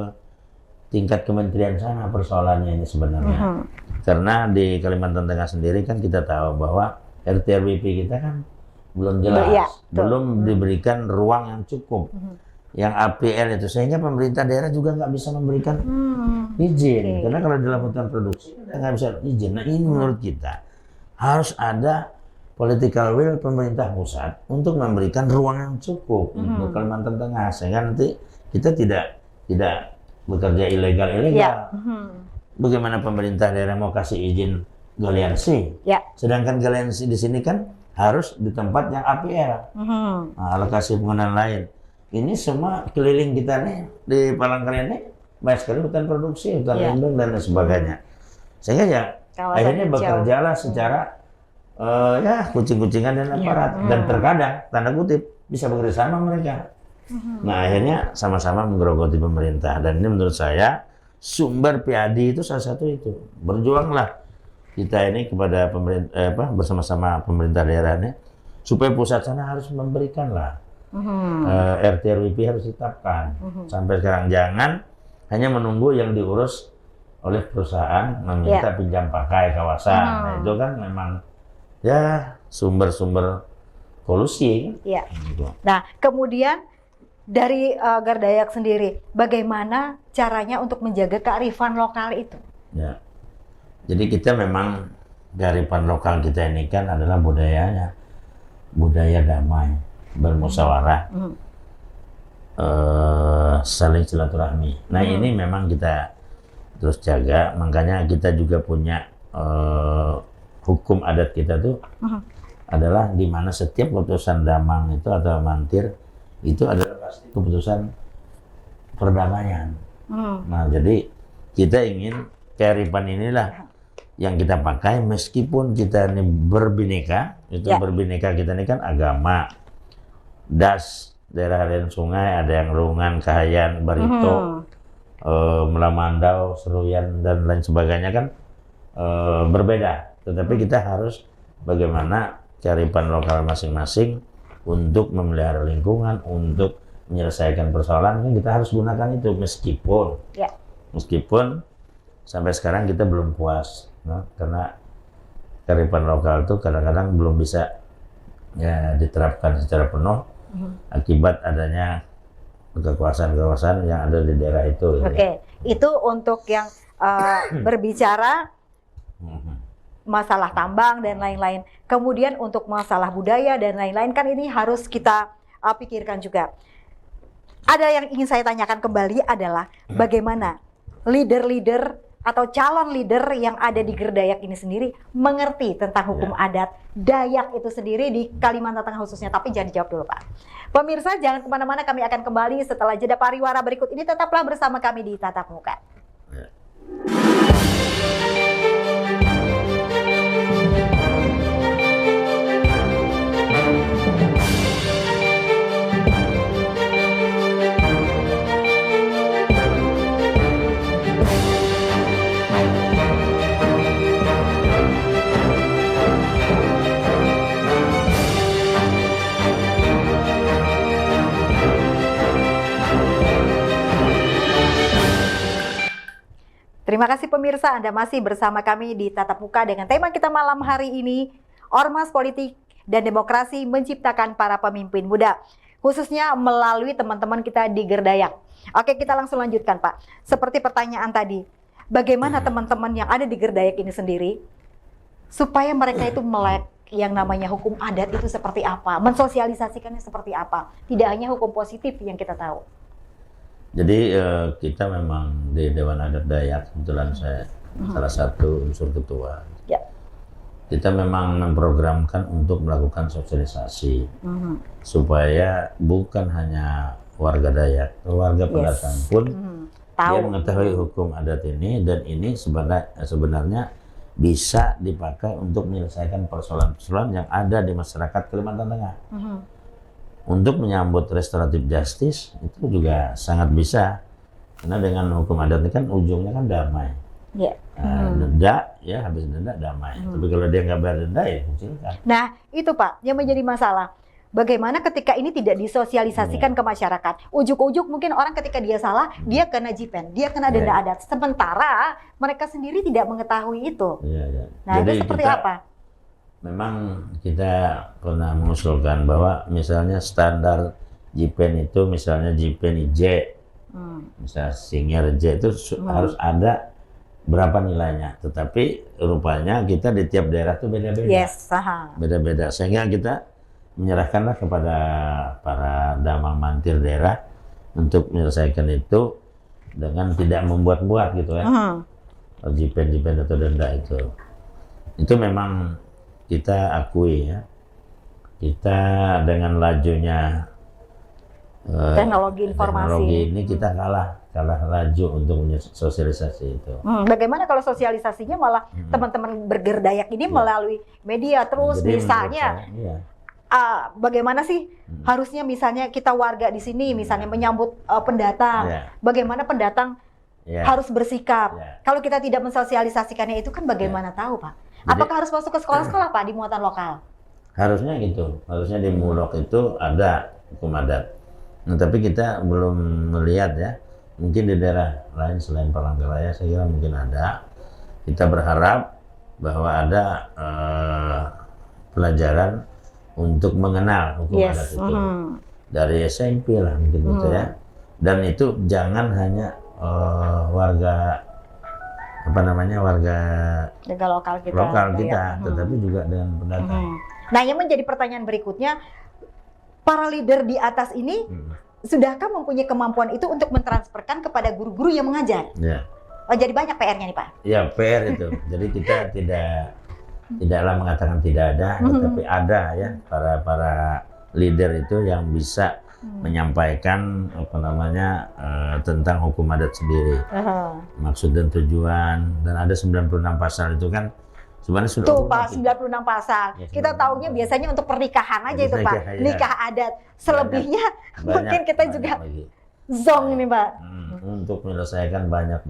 tingkat kementerian sana persoalannya ini sebenarnya. Karena di Kalimantan Tengah sendiri kan kita tahu bahwa RT/RWP kita kan belum jelas, Ya, belum diberikan ruang yang cukup. Yang APL itu, sehingga pemerintah daerah juga nggak bisa memberikan izin. Karena kalau dalam hutan produksi nggak bisa izin. Nah, ini menurut kita harus ada political will pemerintah pusat untuk memberikan ruang yang cukup untuk Kalimantan Tengah, sehingga nanti kita tidak bekerja ilegal. Ya. Bagaimana pemerintah daerah mau kasih izin galian C, Ya. sedangkan galian C di sini kan harus di tempat yang APL, nah, alokasi penggunaan lain. Ini semua keliling kita nih di Palangkaraya nih banyak sekali hutan produksi, hutan lindung dan lain sebagainya. Sehingga ya Kawasan akhirnya hijau. bekerjalah secara ya kucing-kucingan dan aparat, dan terkadang tanda kutip bisa bekerja sama mereka. Nah, akhirnya sama-sama menggerogoti pemerintah, dan ini menurut saya sumber PAD itu salah satu itu. Berjuanglah kita ini kepada pemerintah bersama-sama pemerintah daerahnya supaya pusat sana harus memberikan lah. RT/RWP harus ditetapkan. Sampai sekarang jangan hanya menunggu yang diurus oleh perusahaan meminta pinjam pakai kawasan. Nah, itu kan memang ya sumber-sumber kolusi. Ya. Gitu. Nah, kemudian dari Gerdayak sendiri, bagaimana caranya untuk menjaga kearifan lokal itu? Ya. Jadi kita memang kearifan lokal kita ini kan adalah budayanya, budaya damai, bermusyawarah, saling silaturahmi. Nah, ini memang kita terus jaga, makanya kita juga punya hukum adat kita tuh adalah di mana setiap keputusan damang itu atau mantir itu adalah pasti keputusan perdamaian. Nah, jadi kita ingin kearifan inilah yang kita pakai meskipun kita ini berbineka. Itu berbineka kita ini kan agama, das, daerah aliran sungai, ada yang Rungan, Kahayan, Barito, Melamandau, Seruyan dan lain sebagainya kan berbeda. Tetapi kita harus bagaimana kearifan lokal masing-masing untuk memelihara lingkungan, untuk menyelesaikan persoalan, kan kita harus gunakan itu meskipun sampai sekarang kita belum puas, no? Karena kearifan lokal itu kadang-kadang belum bisa ya diterapkan secara penuh akibat adanya kekuasaan-kekuasaan yang ada di daerah itu. Oke, itu untuk yang berbicara masalah tambang dan lain-lain. Kemudian untuk masalah budaya dan lain-lain kan ini harus kita pikirkan juga. Ada yang ingin saya tanyakan kembali adalah bagaimana leader-leader atau calon leader yang ada di Gerdayak ini sendiri mengerti tentang hukum adat Dayak itu sendiri di Kalimantan Tengah khususnya. Tapi jangan dijawab dulu, Pak. Pemirsa, jangan kemana-mana, kami akan kembali setelah jeda pariwara berikut ini. Tetaplah bersama kami di Tatap Muka. Terima kasih pemirsa, Anda masih bersama kami di Tatap Muka dengan tema kita malam hari ini, Ormas Politik dan Demokrasi Menciptakan Para Pemimpin Muda. khususnya melalui teman-teman kita di Gerdayak. Oke, kita langsung lanjutkan Pak. Seperti pertanyaan tadi, bagaimana teman-teman yang ada di Gerdayak ini sendiri supaya mereka itu melek yang namanya hukum adat itu seperti apa, mensosialisasikannya seperti apa, tidak hanya hukum positif yang kita tahu. Jadi kita memang di Dewan Adat Dayak, kebetulan saya salah satu unsur ketua. Ya. Kita memang memprogramkan untuk melakukan sosialisasi supaya bukan hanya warga Dayak, warga pendatang pun dia mengetahui hukum adat ini, dan ini sebenarnya bisa dipakai untuk menyelesaikan persoalan-persoalan yang ada di masyarakat Kalimantan Tengah. Untuk menyambut restoratif justice itu juga sangat bisa, karena dengan hukum adat ini kan ujungnya kan damai. Denda, ya habis denda damai. Tapi kalau dia nggak bayar denda ya silakan. Nah itu Pak yang menjadi masalah. Bagaimana ketika ini tidak disosialisasikan ke masyarakat? Ujuk-ujuk mungkin orang ketika dia salah, dia kena jipen, dia kena denda adat. Sementara mereka sendiri tidak mengetahui itu. Nah jadi itu seperti apa? Memang kita pernah mengusulkan bahwa misalnya standar jipen itu misalnya jipen IJ, misalnya Singer J itu harus ada berapa nilainya, tetapi rupanya kita di tiap daerah itu beda-beda. Beda-beda, sehingga kita menyerahkanlah kepada para damang mantir daerah untuk menyelesaikan itu dengan tidak membuat-buat gitu ya. Jipen atau denda itu memang kita akui ya, kita dengan lajunya teknologi informasi ini kita kalah laju untuk sosialisasi itu. Bagaimana kalau sosialisasinya malah teman-teman bergerdayak ini melalui media terus? Jadi misalnya bagaimana sih harusnya misalnya kita warga di sini misalnya menyambut pendatang, bagaimana pendatang harus bersikap. Kalau kita tidak mensosialisasikannya itu kan bagaimana tahu Pak? Apakah harus masuk ke sekolah-sekolah Pak di muatan lokal? Harusnya gitu, harusnya di Mulok itu ada hukum adat. Nah, tapi kita belum melihat ya. Mungkin di daerah lain selain Palangkaraya saya kira mungkin ada. Kita berharap bahwa ada pelajaran untuk mengenal hukum adat itu dari SMP lah mungkin gitu ya. Dan itu jangan hanya warga lokal kita, tetapi juga dengan pendatang. Nah, yang menjadi pertanyaan berikutnya, para leader di atas ini sudahkah mempunyai kemampuan itu untuk mentransferkan kepada guru-guru yang mengajar? Jadi banyak PR-nya nih Pak. Ya, PR itu. Jadi kita tidaklah mengatakan tidak ada, tetapi ada ya para leader itu yang bisa menyampaikan tentang hukum adat sendiri, maksud dan tujuan, dan ada 96 pasal itu kan sebenarnya sudah tuh Pak, 96 pasal. Kita taunya biasanya untuk pernikahan aja itu Pak, nikah adat. Selebihnya mungkin kita juga zong ini Pak. Untuk menyelesaikan banyak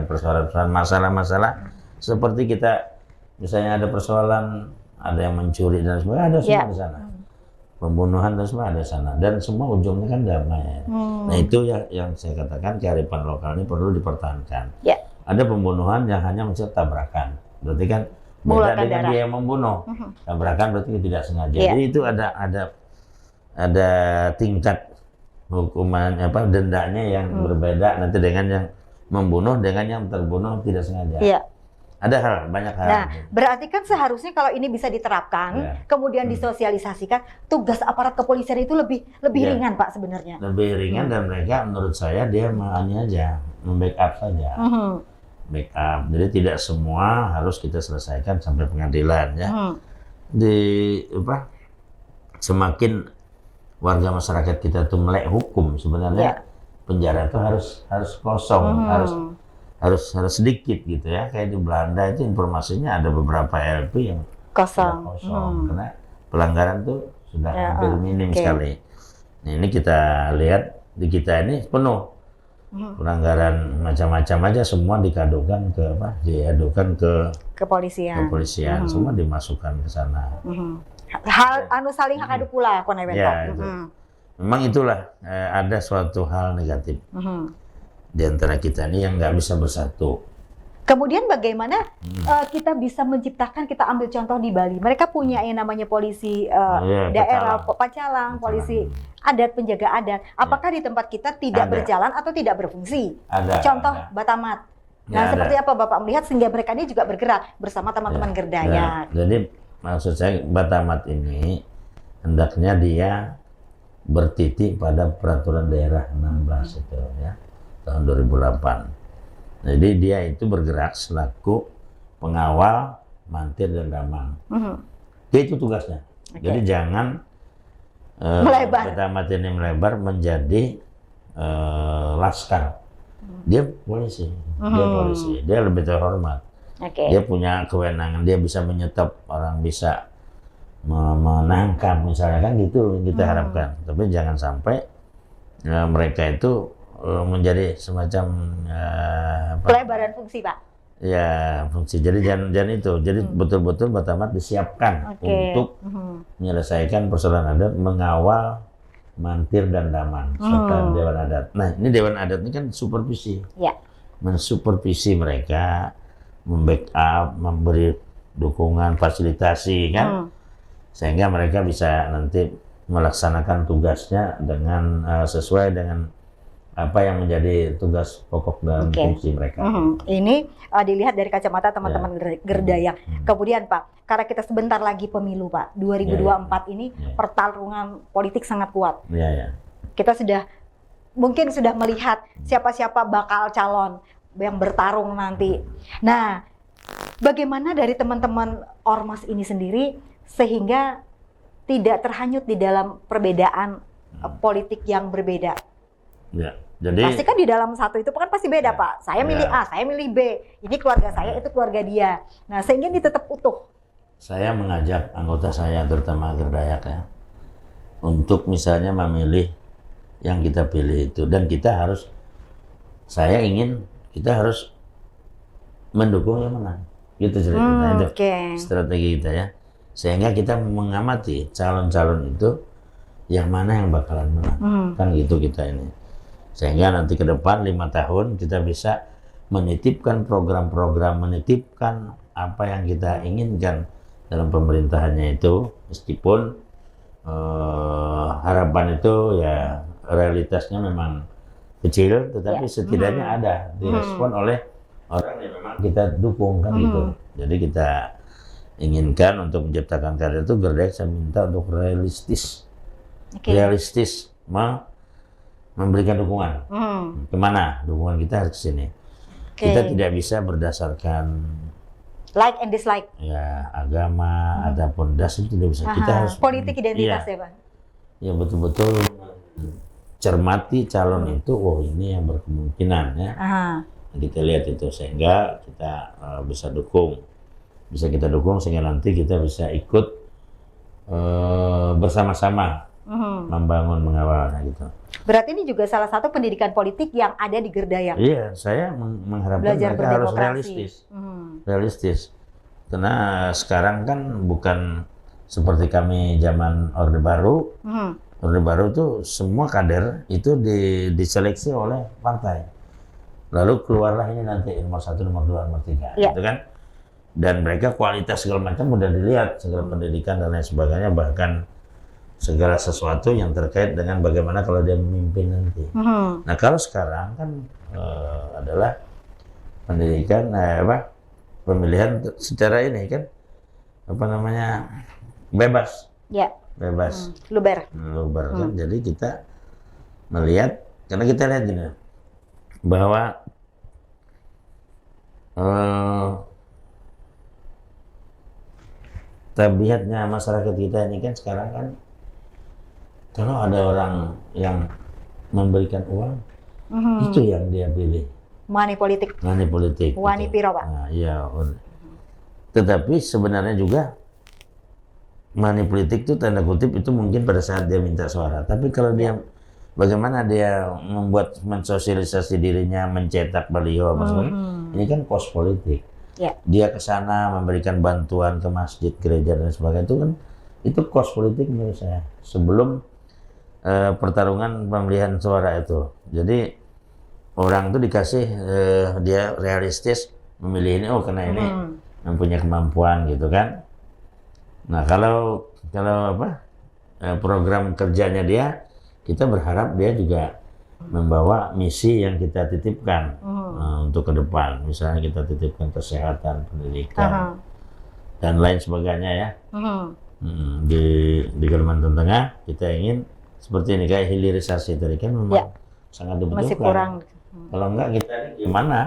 persoalan masalah-masalah seperti kita misalnya ada persoalan, ada yang mencuri dan sebagainya, ada semua di sana. Pembunuhan dan semua ada di sana, dan semua ujungnya kan damai. Nah itu yang saya katakan kearifan lokal ini perlu dipertahankan. Ada pembunuhan yang hanya mencuri tabrakan, berarti kan beda dengan dia yang membunuh. Tabrakan berarti tidak sengaja. Jadi itu ada tingkat hukuman dendanya yang berbeda nanti dengan yang membunuh dengan yang terbunuh tidak sengaja. Ada banyak hal. Nah, berarti kan seharusnya kalau ini bisa diterapkan, kemudian disosialisasikan, tugas aparat kepolisian itu lebih ringan Pak sebenarnya. Lebih ringan dan mereka menurut saya dia hanya aja membackup saja. Backup. Jadi tidak semua harus kita selesaikan sampai pengadilan ya. Semakin warga masyarakat kita tuh melek hukum sebenarnya penjara itu harus kosong, harus sedikit gitu ya. Kayak di Belanda itu informasinya ada beberapa LP yang kosong karena pelanggaran tuh sudah hampir minim sekali. Nah, ini kita lihat di kita ini penuh pelanggaran macam-macam aja, semua dikadukan diadukan ke kepolisian. Semua dimasukkan ke sana. Hal saling hakadu pula memang itulah ada suatu hal negatif di antara kita ini yang nggak bisa bersatu. Kemudian bagaimana kita bisa menciptakan, kita ambil contoh di Bali. Mereka punya yang namanya polisi daerah, Pacalang, polisi adat, penjaga adat. Apakah di tempat kita tidak berjalan atau tidak berfungsi? Contoh Batamat. Nah, seperti apa Bapak melihat sehingga mereka ini juga bergerak bersama teman-teman Gerdayak? Jadi maksud saya Batamat ini hendaknya dia bertitik pada peraturan daerah 16 itu ya, tahun 2008. Jadi dia itu bergerak selaku pengawal, mantir dan damang. Dia itu tugasnya. Jadi jangan Batamat ini melebar menjadi laskar. Dia polisi, dia lebih terhormat. Dia punya kewenangan, dia bisa menyetop orang, bisa menangkap misalnya, kan gitu kita harapkan. Tapi jangan sampai mereka itu menjadi semacam pelebaran fungsi, Pak. Ya, fungsi. Jadi jangan itu. Jadi betul-betul Batamat disiapkan untuk menyelesaikan persoalan adat, mengawal mantir dan damang serta dewan adat. Nah, ini dewan adat ini kan supervisi. Ya. Mensupervisi mereka, membackup, memberi dukungan, fasilitasi kan. Sehingga mereka bisa nanti melaksanakan tugasnya dengan sesuai dengan apa yang menjadi tugas pokok dan fungsi mereka. Ini dilihat dari kacamata teman-teman Gerdayak. Kemudian Pak, karena kita sebentar lagi pemilu Pak, 2024 ini pertarungan politik sangat kuat. Kita mungkin sudah melihat siapa-siapa bakal calon yang bertarung nanti. Nah, bagaimana dari teman-teman Ormas ini sendiri sehingga tidak terhanyut di dalam perbedaan politik yang berbeda? Ya, jadi pasti kan di dalam satu itu kan pasti beda Pak. Saya milih A, saya milih B. Ini keluarga saya, itu keluarga dia. Nah, sehingga ini tetap utuh. Saya mengajak anggota saya, terutama Gerdayak ya, untuk misalnya memilih yang kita pilih itu. Dan kita harus, kita harus mendukung yang menang. Gitu ceritanya, itu strategi kita ya. Sehingga kita mengamati calon-calon itu yang mana yang bakalan menang. Kan gitu kita ini. Sehingga nanti ke depan 5 tahun kita bisa menitipkan program-program, menitipkan apa yang kita inginkan dalam pemerintahannya itu, meskipun harapan itu ya realitasnya memang kecil, tetapi setidaknya ada direspon oleh orang yang memang kita dukung kan gitu. Jadi kita inginkan untuk menciptakan karya itu, Gerdayak saya minta untuk realistis, memberikan dukungan. Kemana? Dukungan kita harus ke sini. Kita tidak bisa berdasarkan like and dislike. Ya, agama ataupun das itu tidak bisa. Kita harus politik identitas ya, Pak. Ya betul-betul cermati calon itu. Oh, ini yang berkemungkinan ya. Kita lihat itu sehingga kita bisa dukung. Bisa kita dukung sehingga nanti kita bisa ikut bersama-sama membangun, mengawalnya gitu. Berarti ini juga salah satu pendidikan politik yang ada di Gerdayak. Iya, saya mengharapkan mereka harus realistis. Karena sekarang kan bukan seperti kami zaman Orde Baru. Orde Baru tuh semua kader itu diseleksi oleh partai. Lalu keluarlah ini nanti nomor 1, nomor 2, nomor 3, gitu kan? Dan mereka kualitas segala macam udah dilihat, segala pendidikan dan lain sebagainya, bahkan segala sesuatu yang terkait dengan bagaimana kalau dia memimpin nanti. Nah, kalau sekarang kan adalah pendidikan pemilihan secara ini kan bebas. Bebas. Luber kan. Jadi kita melihat, karena kita lihat ini bahwa tabiatnya masyarakat kita ini kan sekarang kan, kalau ada orang yang memberikan uang, itu yang dia pilih. Money politik. Wani piro, Pak. Nah, iya. Tetapi sebenarnya juga money politik itu tanda kutip itu mungkin pada saat dia minta suara. Tapi kalau dia bagaimana dia membuat mensosialisasi dirinya, mencetak baliho, ini kan kos politik. Dia ke sana memberikan bantuan ke masjid, gereja dan sebagainya, itu kan itu kos politik menurut saya. Sebelum pertarungan pemilihan suara itu. Jadi orang itu dikasih dia realistis memilih ini, oh karena ini mempunyai kemampuan gitu kan. Nah kalau program kerjanya dia, kita berharap dia juga membawa misi yang kita titipkan untuk ke depan. Misalnya kita titipkan kesehatan, pendidikan, dan lain sebagainya ya. Di Kalimantan Tengah kita ingin seperti ini, kayak hilirisasi tadi kan memang sangat dibutuhkan. Masih kurang. Kalau enggak kita ini gimana?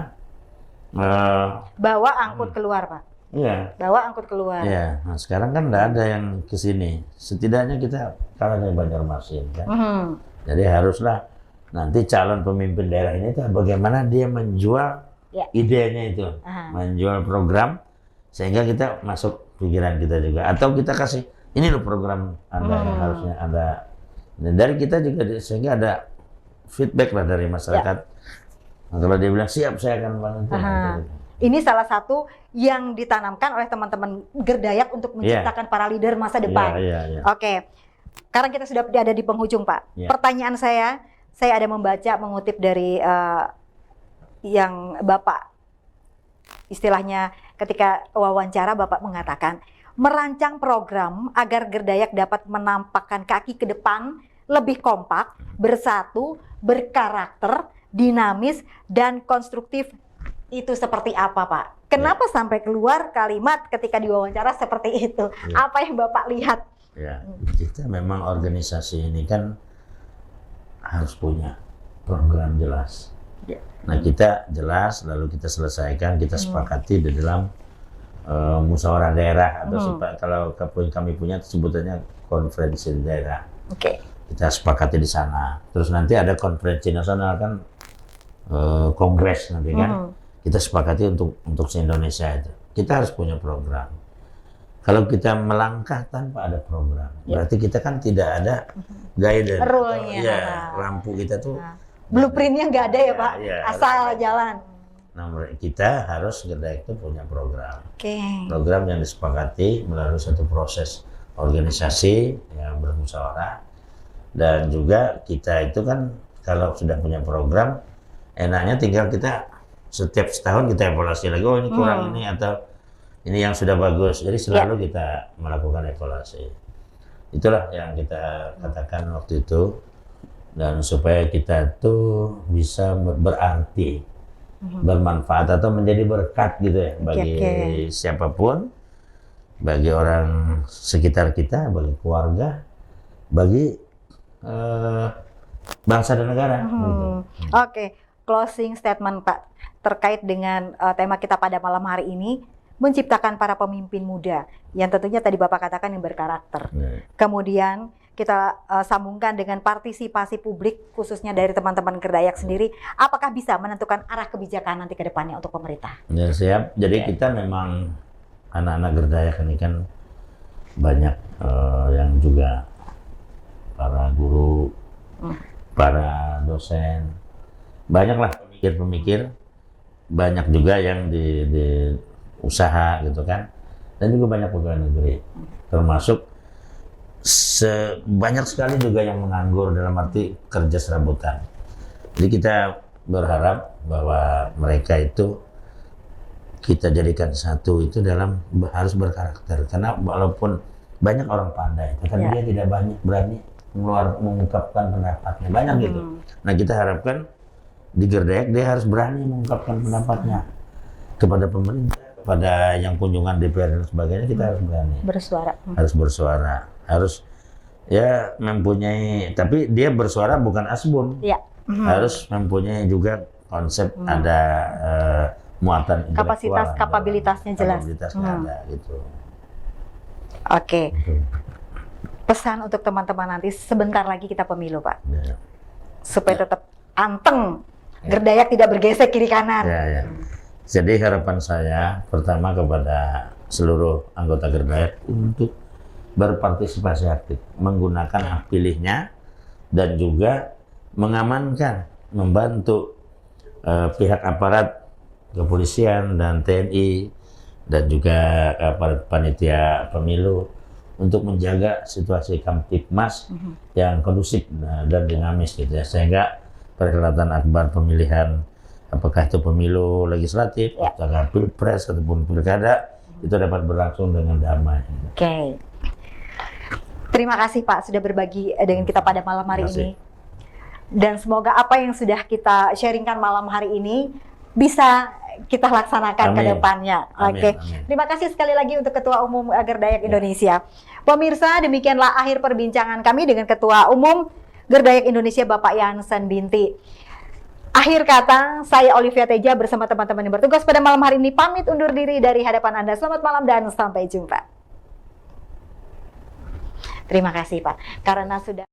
Bawa angkut keluar, Pak. Iya. Bawa angkut keluar. Iya. Nah sekarang kan enggak ada yang ke sini. Setidaknya kita kalah dari Banjarmasin kan. Jadi haruslah nanti calon pemimpin daerah ini tuh bagaimana dia menjual idenya itu, menjual program sehingga kita masuk pikiran kita juga. Atau kita kasih ini loh program Anda yang harusnya Anda. Dan dari kita juga sehingga ada feedback lah dari masyarakat. Nah, kalau dia bilang siap saya akan bantu. Ini salah satu yang ditanamkan oleh teman-teman Gerdayak untuk menciptakan para leader masa depan. Oke, sekarang kita sudah ada di penghujung, Pak. Pertanyaan saya ada mengutip dari yang Bapak istilahnya ketika wawancara Bapak mengatakan merancang program agar Gerdayak dapat menampakkan kaki ke depan lebih kompak, bersatu, berkarakter, dinamis, dan konstruktif. Itu seperti apa, Pak? Kenapa sampai keluar kalimat ketika diwawancara seperti itu? Apa yang Bapak lihat? Ya, kita memang organisasi ini kan harus punya program jelas. Nah kita jelas, lalu kita selesaikan, kita sepakati di dalam musyawarah daerah atau kalau kami punya sebutannya konferensi daerah. Kita sepakati di sana. Terus nanti ada konferensi nasional kan, kongres nanti kan. Kita sepakati untuk se-Indonesia itu. Kita harus punya program. Kalau kita melangkah tanpa ada program, berarti kita kan tidak ada guidance. Lampu kita tuh blueprintnya nggak ada ya Pak, asal jalan. Nah kita harus Gerdayak itu punya program. Program yang disepakati melalui satu proses organisasi yang bermusyawarah. Dan juga kita itu kan kalau sudah punya program, enaknya tinggal kita setiap setahun kita evaluasi lagi, oh ini kurang ini atau ini yang sudah bagus. Jadi selalu kita melakukan evaluasi. Itulah yang kita katakan waktu itu. Dan supaya kita tuh bisa berarti, bermanfaat atau menjadi berkat gitu ya bagi siapapun, bagi orang sekitar kita, bagi keluarga, bagi bangsa dan negara. Closing statement Pak terkait dengan tema kita pada malam hari ini, menciptakan para pemimpin muda yang tentunya tadi Bapak katakan yang berkarakter. Kemudian kita sambungkan dengan partisipasi publik khususnya dari teman-teman Gerdayak sendiri, apakah bisa menentukan arah kebijakan nanti ke depannya untuk pemerintah? Ya siap, jadi kita memang anak-anak Gerdayak ini kan banyak yang juga para guru, para dosen, banyaklah pemikir-pemikir, banyak juga yang di usaha gitu kan, dan juga banyak pegawai negeri, termasuk banyak sekali juga yang menganggur dalam arti kerja serabutan. Jadi kita berharap bahwa mereka itu kita jadikan satu itu dalam harus berkarakter, karena walaupun banyak orang pandai, tetapi dia tidak banyak berani mengungkapkan pendapatnya, banyak gitu. Nah kita harapkan di Gerdayak dia harus berani mengungkapkan pendapatnya kepada pemerintah, kepada yang kunjungan DPR dan sebagainya. Kita harus berani bersuara, harus bersuara, harus ya mempunyai, tapi dia bersuara bukan asbun, harus mempunyai juga konsep, ada muatan kapasitas, kapabilitasnya jelas, ada gitu. Pesan untuk teman-teman nanti, sebentar lagi kita pemilu Pak, supaya tetap anteng, Gerdayak tidak bergesek kiri kanan. Jadi harapan saya pertama kepada seluruh anggota Gerdayak untuk berpartisipasi aktif, menggunakan hak pilihnya, dan juga mengamankan, membantu pihak aparat kepolisian dan TNI dan juga aparat panitia pemilu untuk menjaga situasi Kamtipmas yang kondusif dan dinamis gitu ya, sehingga perhelatan akbar pemilihan apakah itu pemilu legislatif, apakah pilpres ataupun pilkada, itu dapat berlangsung dengan damai. Oke. Terima kasih Pak sudah berbagi dengan kita pada malam hari ini. Dan semoga apa yang sudah kita sharingkan malam hari ini bisa kita laksanakan ke depannya. Oke. Terima kasih sekali lagi untuk Ketua Umum Gerdayak Indonesia. Pemirsa, demikianlah akhir perbincangan kami dengan Ketua Umum Gerdayak Indonesia Bapak Jansen Binti. Akhir kata, saya Olivia Teja bersama teman-teman yang bertugas pada malam hari ini pamit undur diri dari hadapan Anda. Selamat malam dan sampai jumpa. Terima kasih Pak, karena sudah